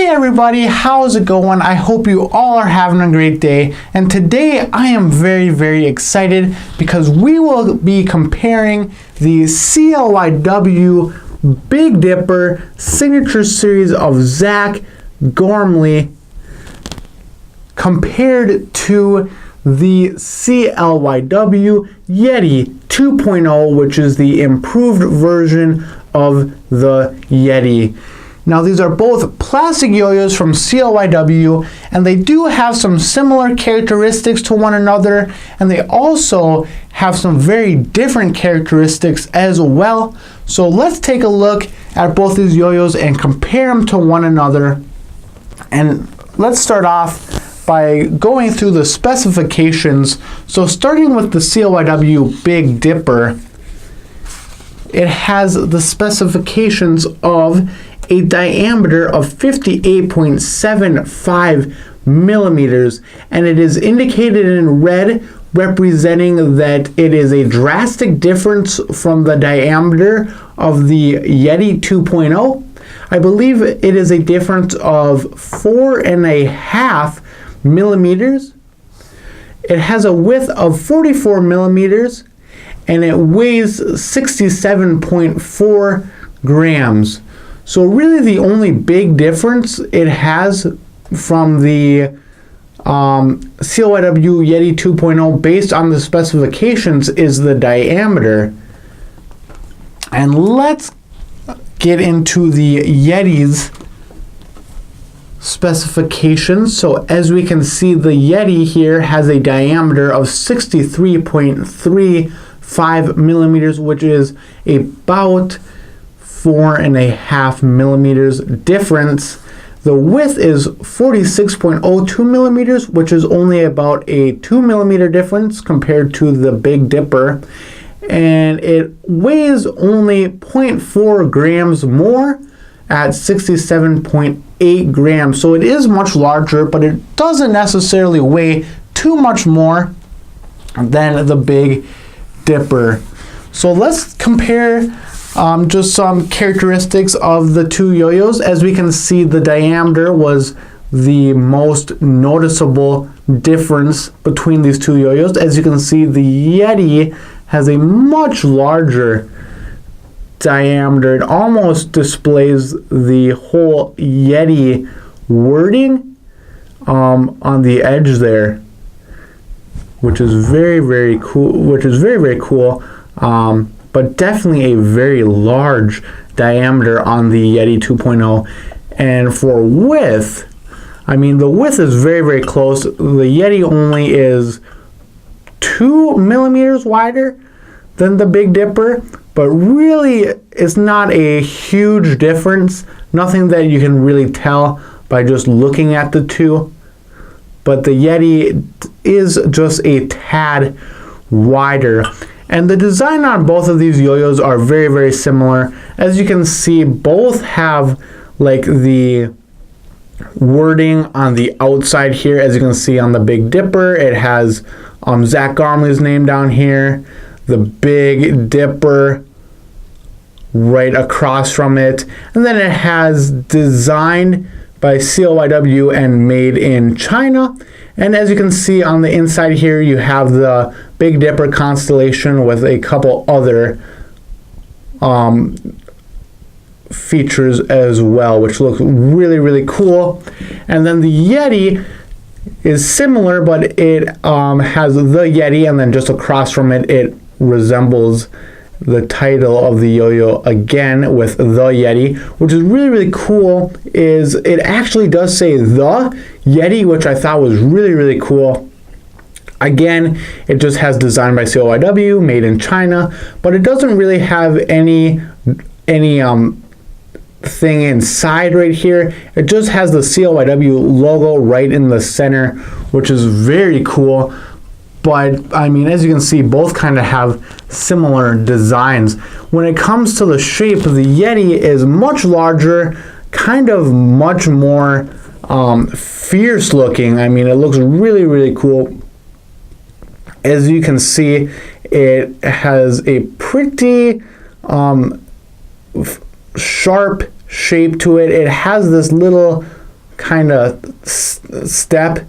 Hey everybody, how's it going? I hope you all are having a great day. And today I am very excited because we will be comparing the CLYW Big Dipper Signature Series of Zach Gormley compared to the CLYW Yeti 2.0, which is the improved version of the Yeti. Now these are both plastic yo-yos from CLYW, and they do have some similar characteristics to one another, and they also have some very different characteristics as well. So let's take a look at both these yo-yos and compare them to one another. And let's start off by going through the specifications. So starting with the CLYW Big Dipper, it has the specifications of a diameter of 58.75 millimeters, and it is indicated in red, representing that it is a drastic difference from the diameter of the Yeti 2.0. I believe it is a difference of 4.5 millimeters. It has a width of 44 millimeters, and it weighs 67.4 grams. So really the only big difference it has from the CLYW Yeti 2.0 based on the specifications is the diameter. And let's get into the Yeti's specifications. So as we can see, the Yeti here has a diameter of 63.35 millimeters, which is about 4.5 millimeters difference. The width is 46.02 millimeters, which is only about a 2 millimeter difference compared to the Big Dipper. And it weighs only 0.4 grams more at 67.8 grams. So it is much larger, but it doesn't necessarily weigh too much more than the Big Dipper. So let's compare just some characteristics of the two yo-yos. As we can see, the diameter was the most noticeable difference between these two yo-yos. As you can see, the Yeti has a much larger diameter. It almost displays the whole Yeti wording on the edge there, which is very cool. But definitely a very large diameter on the Yeti 2.0. And for width, I mean, the width is very close. The Yeti only is 2 millimeters wider than the Big Dipper, but really it's not a huge difference. Nothing that you can really tell by just looking at the two. But the Yeti is just a tad wider. And the design on both of these yo-yos are very similar. As you can see, both have like the wording on the outside here. As you can see on the Big Dipper, it has Zach Gormley's name down here. The Big Dipper right across from it. And then it has designed by CLYW and made in China. And as you can see on the inside here, you have the Big Dipper constellation with a couple other features as well, which looks really cool. And then the Yeti is similar, but it has the Yeti, and then just across from it, it resembles the title of the yo-yo again with the Yeti. Which is really cool is it actually does say the Yeti, which I thought was really cool. Again, it just has designed by CLYW, made in China, but it doesn't really have any thing inside right here. It just has the CLYW logo right in the center, which is very cool. But I mean, as you can see, both kind of have similar designs. When it comes to the shape, the Yeti is much larger, kind of much more fierce looking. I mean, it looks really cool. As you can see, it has a pretty sharp shape to it. It has this little kind of step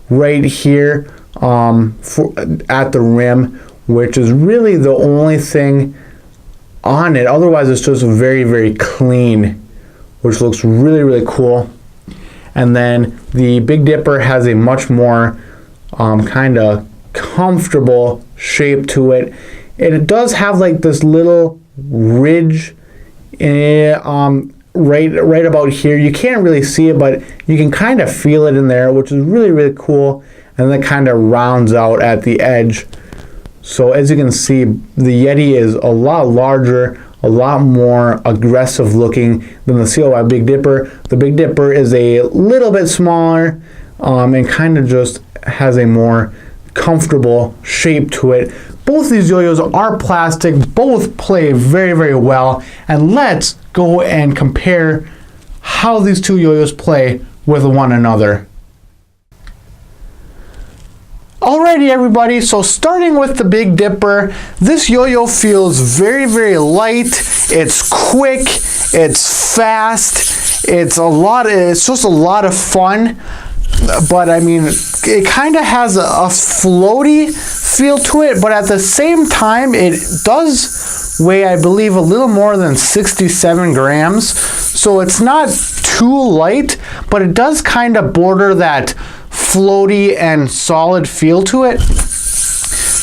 right here at the rim, which is really the only thing on it. Otherwise, it's just very, very clean, which looks really, really cool. And then the Big Dipper has a much more kind of comfortable shape to it. And it does have like this little ridge right about here. You can't really see it, but you can kind of feel it in there, which is really, really cool. And then it kind of rounds out at the edge. So as you can see, the Yeti is a lot larger, a lot more aggressive looking than the CLYW Big Dipper. The Big Dipper is a little bit smaller and kind of just has a more comfortable shape to it. Both these Yoyos are plastic, both play very, very well. And let's go and compare how these two Yoyos play with one another. Alrighty everybody, so starting with the Big Dipper, this Yoyo feels very, very light. It's quick, it's fast, it's just a lot of fun. But I mean, it kind of has a floaty feel to it, but at the same time, it does weigh, I believe, a little more than 67 grams. So it's not too light, but it does kind of border that floaty and solid feel to it.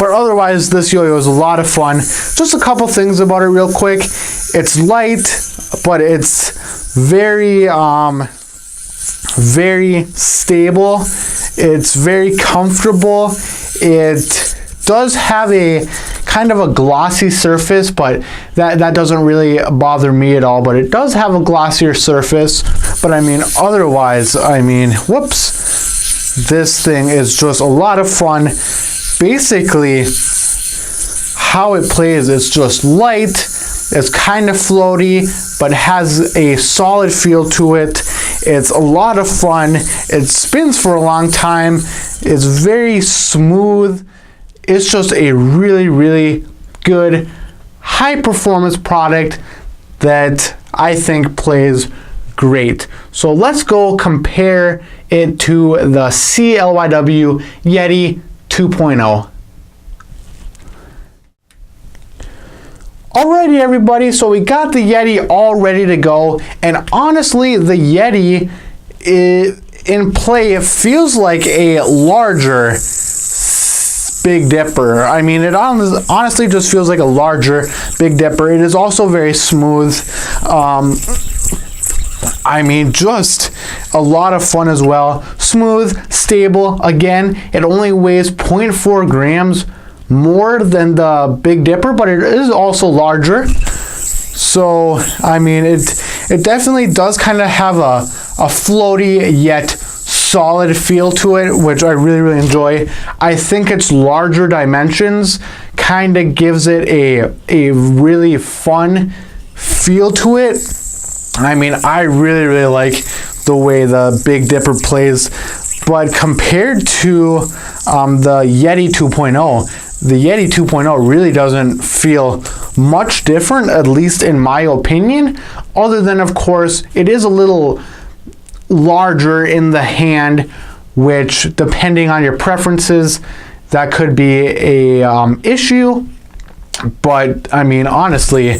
But otherwise, this Yoyo is a lot of fun. Just a couple things about it real quick. It's light, but it's very stable. It's very comfortable. It does have a kind of a glossy surface, but that doesn't really bother me at all. But it does have a glossier surface. But I mean, otherwise, I mean, whoops, this thing is just a lot of fun. Basically, how it plays is just light. It's kind of floaty, but has a solid feel to it. It's a lot of fun. It spins for a long time. It's very smooth. It's just a really, really good, high performance product that I think plays great. So let's go compare it to the CLYW Yeti 2.0. Alrighty everybody, so we got the Yeti all ready to go, and honestly the Yeti in play, it feels like a larger Big Dipper. I mean, it honestly just feels like a larger Big Dipper. It is also very smooth. I mean, just a lot of fun as well. Smooth, stable. Again, it only weighs 0.4 grams more than the Big Dipper, but it is also larger. So I mean, it definitely does kind of have a floaty yet solid feel to it, which I really, really enjoy. I think its larger dimensions kind of gives it a really fun feel to it. I mean, I really, really like the way the Big Dipper plays, but compared to the Yeti 2.0, the Yeti 2.0 really doesn't feel much different, at least in my opinion, other than, of course, it is a little larger in the hand, which, depending on your preferences, that could be a issue. But I mean, honestly,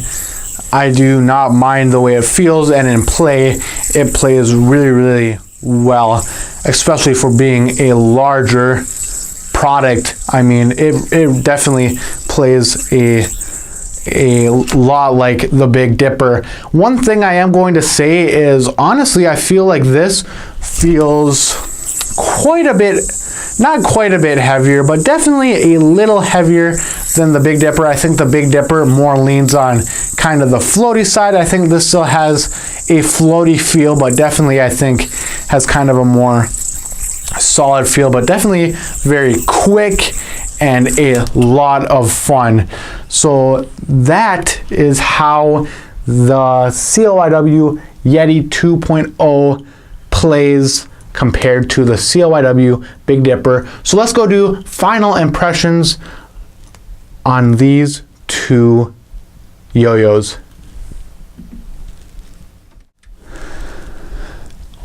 I do not mind the way it feels, and in play, it plays really, really well, especially for being a larger product. I mean, it definitely plays a lot like the Big Dipper. One thing I am going to say is, honestly, I feel like this feels quite a bit, not quite a bit heavier, but definitely a little heavier than the Big Dipper. I think the Big Dipper more leans on kind of the floaty side. I think this still has a floaty feel, but definitely I think has kind of a more solid feel, but definitely very quick and a lot of fun. So that is how the CLYW Yeti 2.0 plays compared to the CLYW Big Dipper. So let's go do final impressions on these two Yoyos.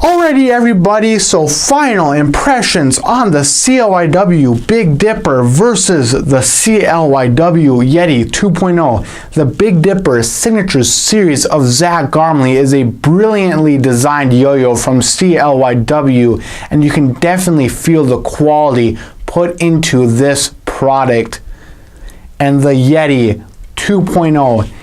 Alright Alrighty everybody, so final impressions on the CLYW Big Dipper versus the CLYW Yeti 2.0. The Big Dipper Signature Series of Zach Gormley is a brilliantly designed yo-yo from CLYW, and you can definitely feel the quality put into this product. And the Yeti 2.0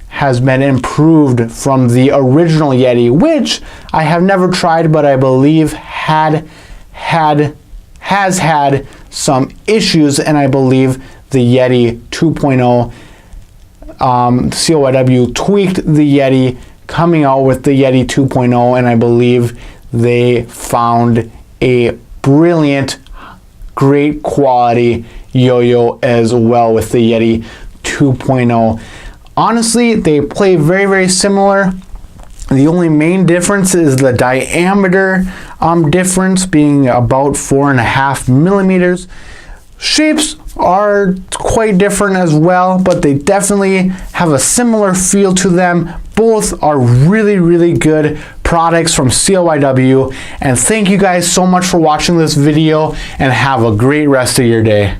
has been improved from the original Yeti, which I have never tried, but I believe has had some issues, and I believe the Yeti 2.0, CLYW tweaked the Yeti, coming out with the Yeti 2.0, and I believe they found a brilliant, great quality yo-yo as well with the Yeti 2.0. Honestly, they play very, very similar. The only main difference is the diameter difference being about 4.5 millimeters. Shapes are quite different as well, but they definitely have a similar feel to them. Both are really, really good products from CLYW. And thank you guys so much for watching this video, and have a great rest of your day.